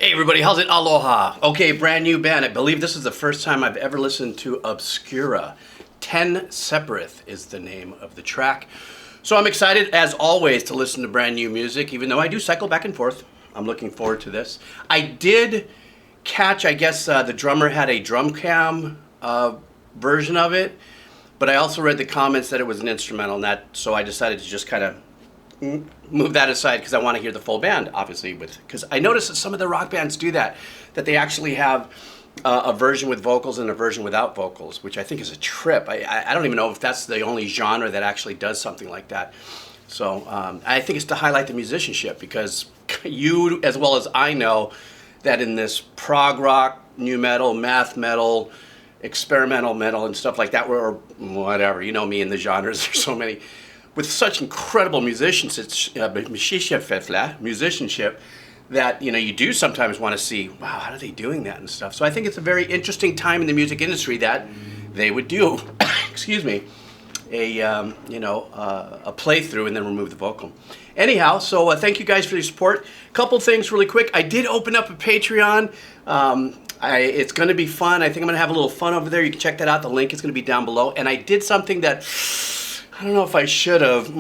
Hey everybody, how's it? Aloha. Okay, brand new band. I believe this is the first time I've ever listened to OBSCURA. 10 Sepiroth is the name of the track. So I'm excited, as always, to listen to brand new music, even though I do cycle back and forth. I'm looking forward to this. I did catch, I guess, the drummer had a drum cam version of it, but I also read the comments that it was an instrumental, and so I decided to just kind of move that aside because I want to hear the full band, obviously, because I noticed that some of the rock bands do that they actually have a version with vocals and a version without vocals, which I think is a trip. I don't even know if that's the only genre that actually does something like that. So I think it's to highlight the musicianship, because you, as well as I know, that in this prog rock, new metal, math metal, experimental metal, and stuff like that, or whatever, you know me in the genres, there's so many, with such incredible musicianship, that you do sometimes want to see, wow, how are they doing that and stuff. So I think it's a very interesting time in the music industry that they would do, excuse me, a playthrough and then remove the vocal. Anyhow, so thank you guys for your support. Couple things really quick. I did open up a Patreon. It's going to be fun. I think I'm going to have a little fun over there. You can check that out. The link is going to be down below. And I did something that I don't know if I should have,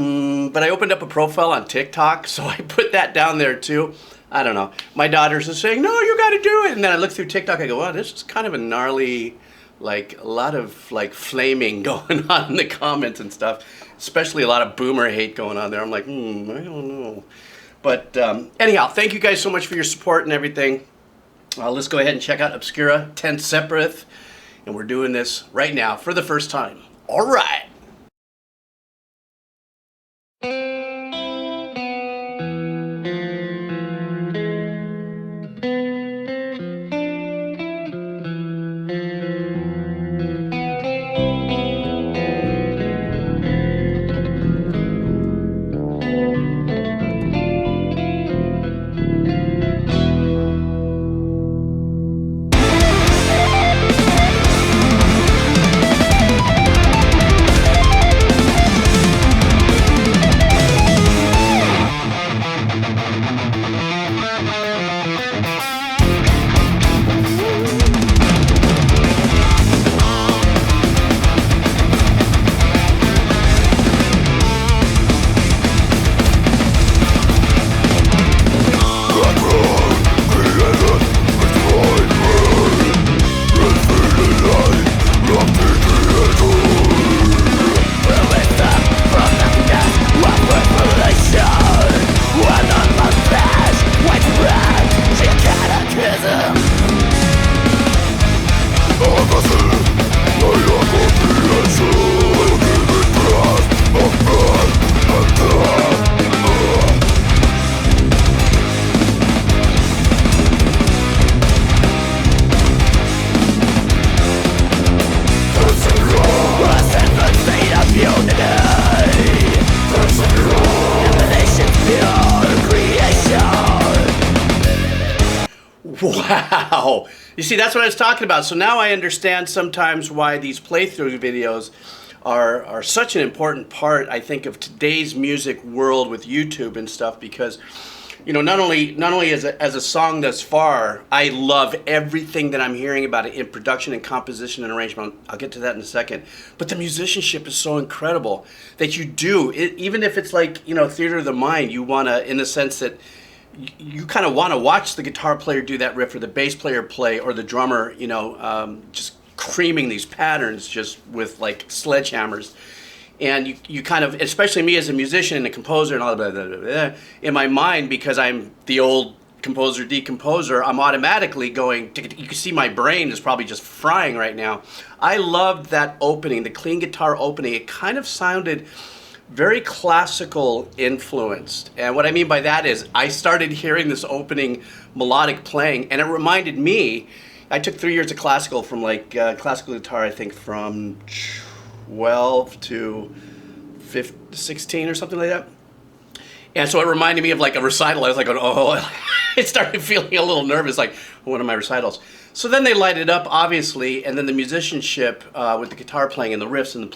but I opened up a profile on TikTok, so I put that down there too. I don't know. My daughters are saying, no, you got to do it. And then I look through TikTok, I go, wow, this is kind of a gnarly, a lot of flaming going on in the comments and stuff, especially a lot of boomer hate going on there. I'm like, I don't know. But anyhow, thank you guys so much for your support and everything. Let's go ahead and check out OBSCURA, 10 Sepiroth, and we're doing this right now for the first time. All right. Wow! You see, that's what I was talking about. So now I understand sometimes why these playthrough videos are such an important part, I think, of today's music world with YouTube and stuff, because not only as a song thus far, I love everything that I'm hearing about it in production and composition and arrangement. I'll get to that in a second. But the musicianship is so incredible that you do, even if it's theater of the mind, you want to, in the sense that you kind of want to watch the guitar player do that riff, or the bass player play, or the drummer, just creaming these patterns just with sledgehammers. And you kind of, especially me as a musician and a composer and all that, in my mind, because I'm the old composer, decomposer, I'm automatically going, you can see my brain is probably just frying right now. I loved that opening, the clean guitar opening. It kind of sounded very classical influenced. And what I mean by that is I started hearing this opening melodic playing, and it reminded me, I took 3 years of classical, from classical guitar, I think from 12 to 16 or something like that. And so it reminded me of a recital. I was like, oh, I started feeling a little nervous, one of my recitals. So then they light it up, obviously, and then the musicianship with the guitar playing and the riffs and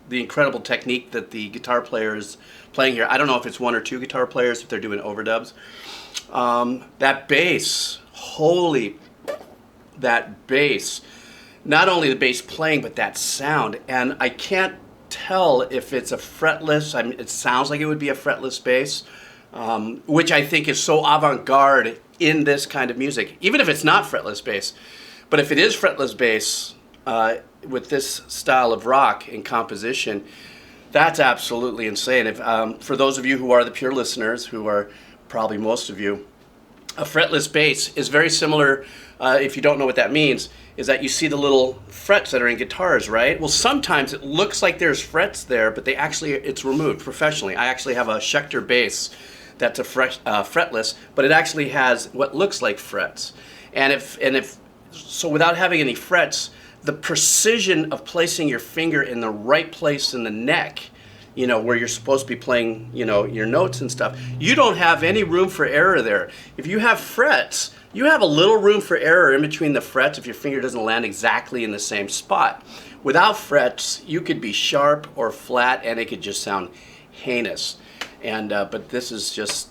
the incredible technique that the guitar player is playing here. I don't know if it's one or two guitar players, if they're doing overdubs. That bass, holy, that bass. Not only the bass playing, but that sound. And I can't tell if it's a fretless, I mean, it sounds like it would be a fretless bass, which I think is so avant-garde in this kind of music, even if it's not fretless bass. But if it is fretless bass with this style of rock and composition, that's absolutely insane. If, for those of you who are the pure listeners, who are probably most of you, a fretless bass is very similar, if you don't know what that means, is that you see the little frets that are in guitars, right? Well, sometimes it looks like there's frets there, but it's removed professionally. I actually have a Schecter bass that's a fretless, but it actually has what looks like frets. So without having any frets, the precision of placing your finger in the right place in the neck, you know, where you're supposed to be playing, you know, your notes and stuff, you don't have any room for error there. If you have frets, you have a little room for error in between the frets if your finger doesn't land exactly in the same spot. Without frets, you could be sharp or flat and it could just sound heinous. And but this is just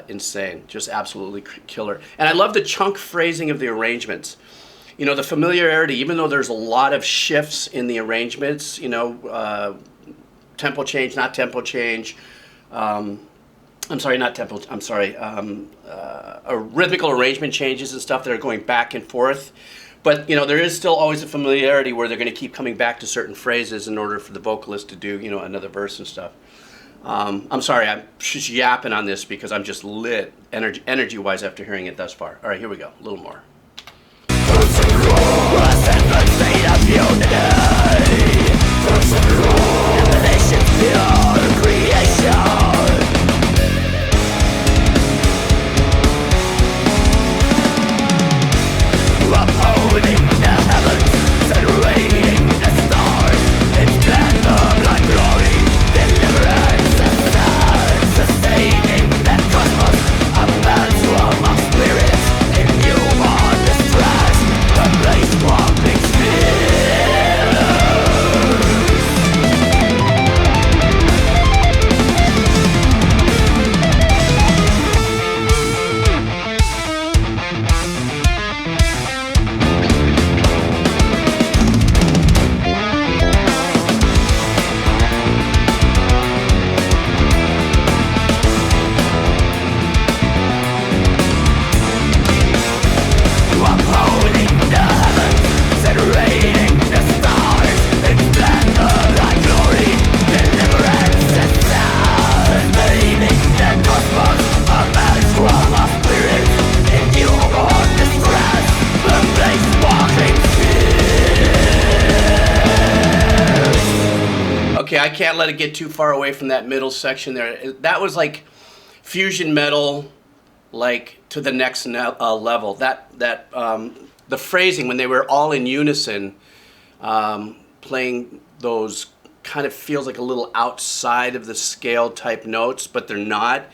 insane, just absolutely killer. And I love the chunk phrasing of the arrangements. You know, the familiarity, even though there's a lot of shifts in the arrangements, you know, tempo change, not tempo change. I'm sorry, not tempo, I'm sorry, rhythmical arrangement changes and stuff that are going back and forth. But, you know, there is still always a familiarity where they're going to keep coming back to certain phrases in order for the vocalist to do, you know, another verse and stuff. I'm sorry, I'm just yapping on this because I'm just lit energy-wise after hearing it thus far. All right, here we go, a little more. I can't let it get too far away from that middle section there. That was like fusion metal, like to the next level. The phrasing when they were all in unison, playing those kind of feels like a little outside of the scale type notes, but they're not.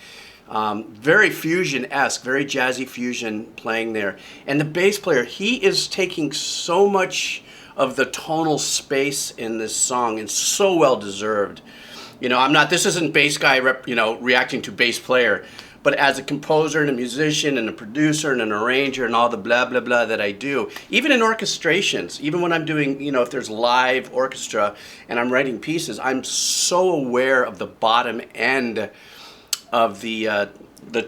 Very fusion-esque, very jazzy fusion playing there. And the bass player, he is taking so much of the tonal space in this song, and so well deserved. You know, this isn't bass guy, reacting to bass player, but as a composer and a musician and a producer and an arranger and all the blah, blah, blah that I do, even in orchestrations, even when I'm doing, you know, if there's live orchestra and I'm writing pieces, I'm so aware of the bottom end of the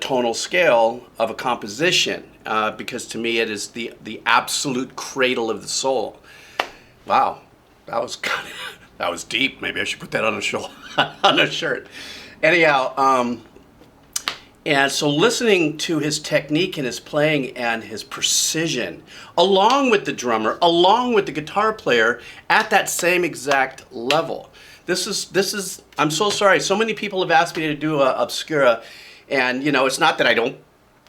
tonal scale of a composition, because to me it is the absolute cradle of the soul. Wow, that was deep. Maybe I should put that on a shirt. Anyhow, and so listening to his technique and his playing and his precision, along with the drummer, along with the guitar player, at that same exact level. This is. I'm so sorry. So many people have asked me to do a OBSCURA, and you know, it's not that I don't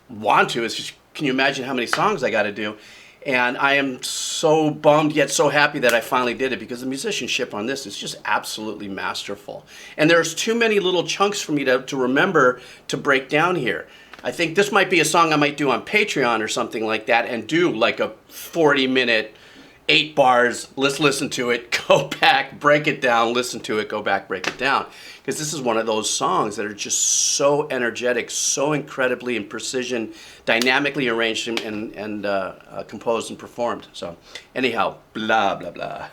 want to. It's just, can you imagine how many songs I got to do? And I am so bummed yet so happy that I finally did it, because the musicianship on this is just absolutely masterful. And there's too many little chunks for me to remember to break down here. I think this might be a song I might do on Patreon or something like that, and do like a 40-minute 8 bars, let's listen to it, go back, break it down, listen to it, go back, break it down. Because this is one of those songs that are just so energetic, so incredibly in precision, dynamically arranged and composed and performed. So anyhow, blah, blah, blah.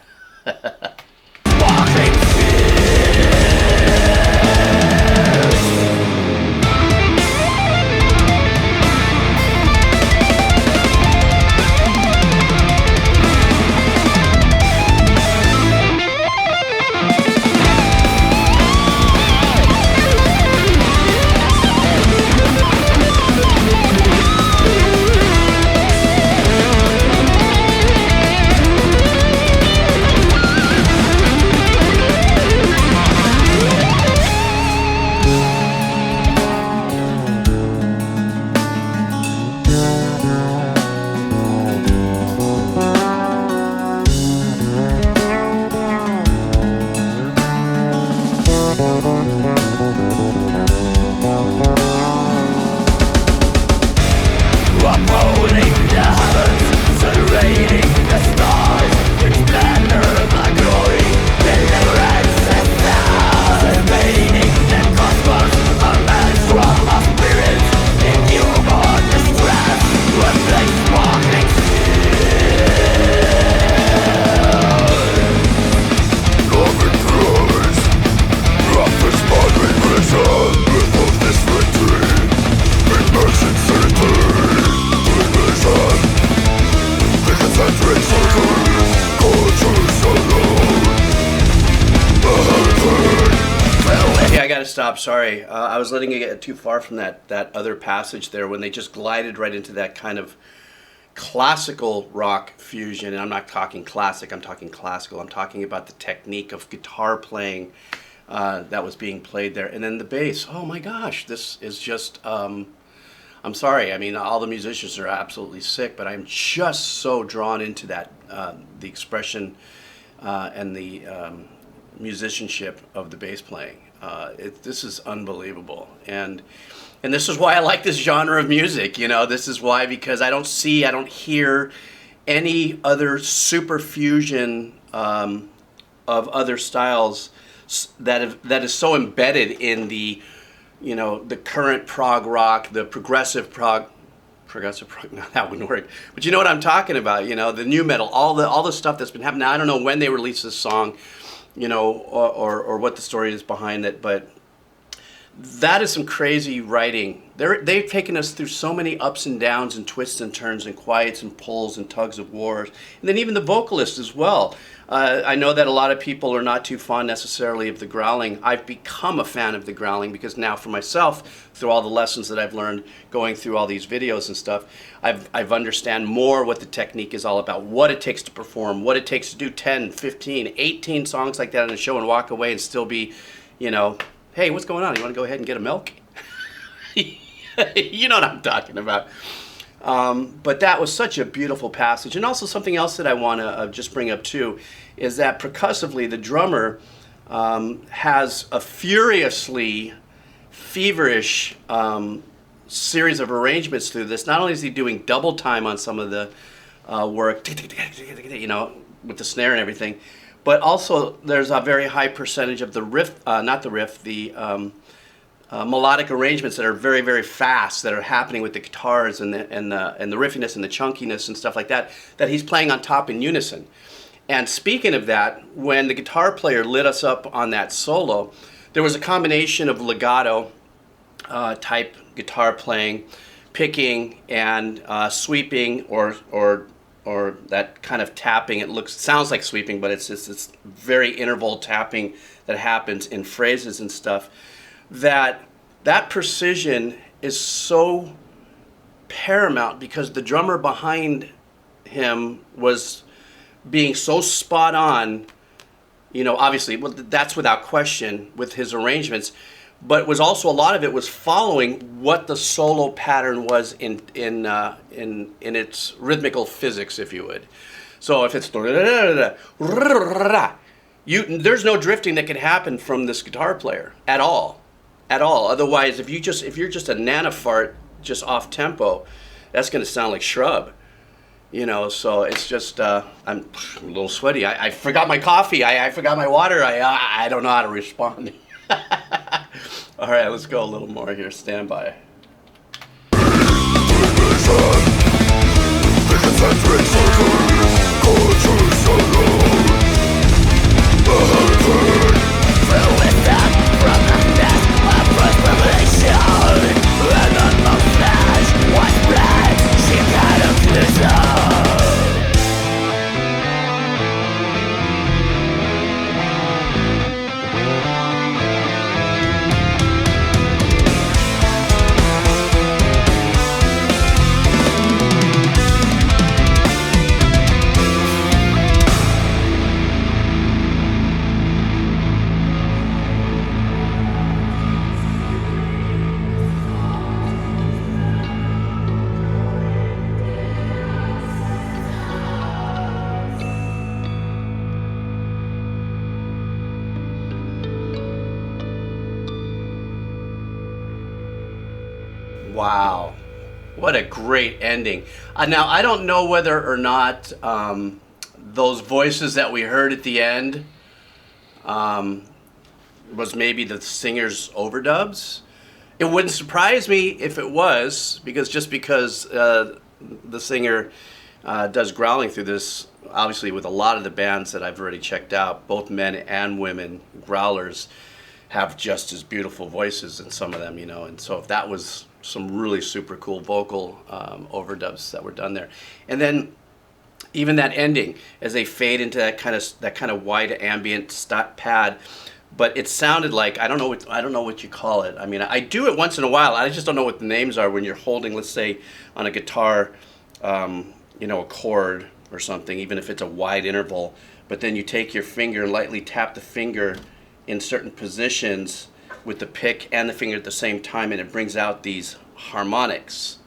Stop, sorry. I was letting it get too far from that other passage there when they just glided right into that kind of classical rock fusion. And I'm not talking classic, I'm talking classical. I'm talking about the technique of guitar playing that was being played there. And then the bass. Oh my gosh, this is just, I'm sorry. I mean, all the musicians are absolutely sick, but I'm just so drawn into that, the expression and the musicianship of the bass playing. This is unbelievable, and this is why I like this genre of music. You know, this is why, because I don't hear any other super fusion of other styles that is so embedded in the, you know, the current prog rock, the progressive prog. No, that wouldn't work. But you know what I'm talking about. You know, the new metal, all the stuff that's been happening. Now, I don't know when they released this song, you know, or what the story is behind it, but that is some crazy writing. They've taken us through so many ups and downs and twists and turns and quiets and pulls and tugs of war. And then even the vocalist as well. I know that a lot of people are not too fond necessarily of the growling. I've become a fan of the growling because now for myself, through all the lessons that I've learned going through all these videos and stuff, I've understand more what the technique is all about, what it takes to perform, what it takes to do 10, 15, 18 songs like that in a show and walk away and still be, you know, hey, what's going on? You want to go ahead and get a milk? You know what I'm talking about. But that was such a beautiful passage. And also something else that I want to just bring up too is that percussively the drummer has a furiously feverish series of arrangements through this. Not only is he doing double time on some of the work, you know, with the snare and everything, but also there's a very high percentage of the riff, the melodic arrangements that are very, very fast, that are happening with the guitars and the riffiness and the chunkiness and stuff like that, that he's playing on top in unison. And speaking of that, when the guitar player lit us up on that solo, there was a combination of legato type guitar playing, picking, and sweeping, or that kind of tapping. Sounds like sweeping, but it's this very interval tapping that happens in phrases and stuff. That precision is so paramount because the drummer behind him was being so spot on, you know, obviously, well, that's without question with his arrangements, but was also a lot of it was following what the solo pattern was in its rhythmical physics, if you would. So if it's there's no drifting that can happen from this guitar player at all. Otherwise, if you're just a nanofart, just off tempo, that's going to sound like shrub. You know, so it's just, I'm a little sweaty. I forgot my coffee. I forgot my water. I don't know how to respond. All right, let's go a little more here. Stand by. Wow, what a great ending. Now, I don't know whether or not those voices that we heard at the end was maybe the singer's overdubs. It wouldn't surprise me if it was, because the singer does growling through this, obviously with a lot of the bands that I've already checked out, both men and women growlers have just as beautiful voices in some of them, you know, and so if that was some really super cool vocal overdubs that were done there. And then even that ending, as they fade into that kind of wide ambient pad, but it sounded like, I don't know what you call it. I mean, I do it once in a while. I just don't know what the names are when you're holding, let's say, on a guitar, you know, a chord or something, even if it's a wide interval, but then you take your finger and lightly tap the finger in certain positions with the pick and the finger at the same time, and it brings out these harmonics.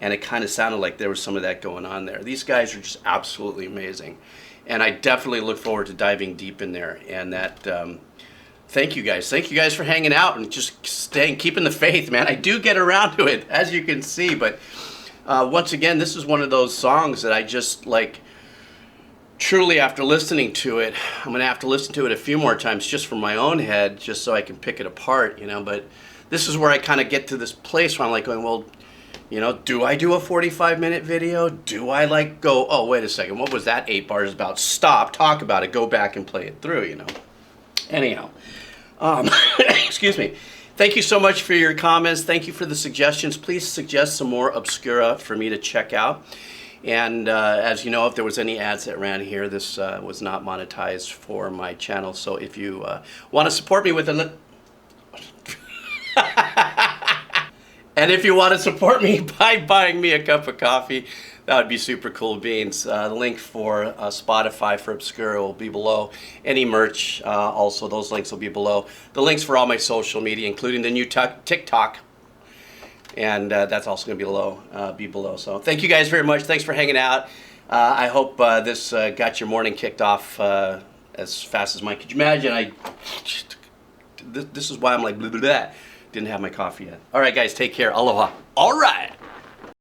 And it kind of sounded like there was some of that going on there. These guys are just absolutely amazing. And I definitely look forward to diving deep in there. And that, thank you guys. Thank you guys for hanging out and just keeping the faith, man. I do get around to it, as you can see. But once again, this is one of those songs that I just like, truly after listening to it, I'm gonna have to listen to it a few more times just for my own head, just so I can pick it apart, you know. But this is where I kind of get to this place where I'm like going, well, you know, do I do a 45-minute video? Do I like go, oh, wait a second, what was that 8 bars about? Stop, talk about it, go back and play it through, you know. Anyhow, excuse me. Thank you so much for your comments. Thank you for the suggestions. Please suggest some more Obscura for me to check out. And as you know, if there was any ads that ran here, this was not monetized for my channel. So if you want to support me with a and if you want to support me by buying me a cup of coffee, that would be super cool beans. The link for Spotify for Obscura will be below. Any merch, also those links will be below. The links for all my social media, including the new TikTok. And that's also going to be below. So thank you guys very much. Thanks for hanging out. I hope this got your morning kicked off as fast as mine. Could you imagine? This is why I'm like blah, blah, blah. Didn't have my coffee yet. All right, guys, take care. Aloha. All right.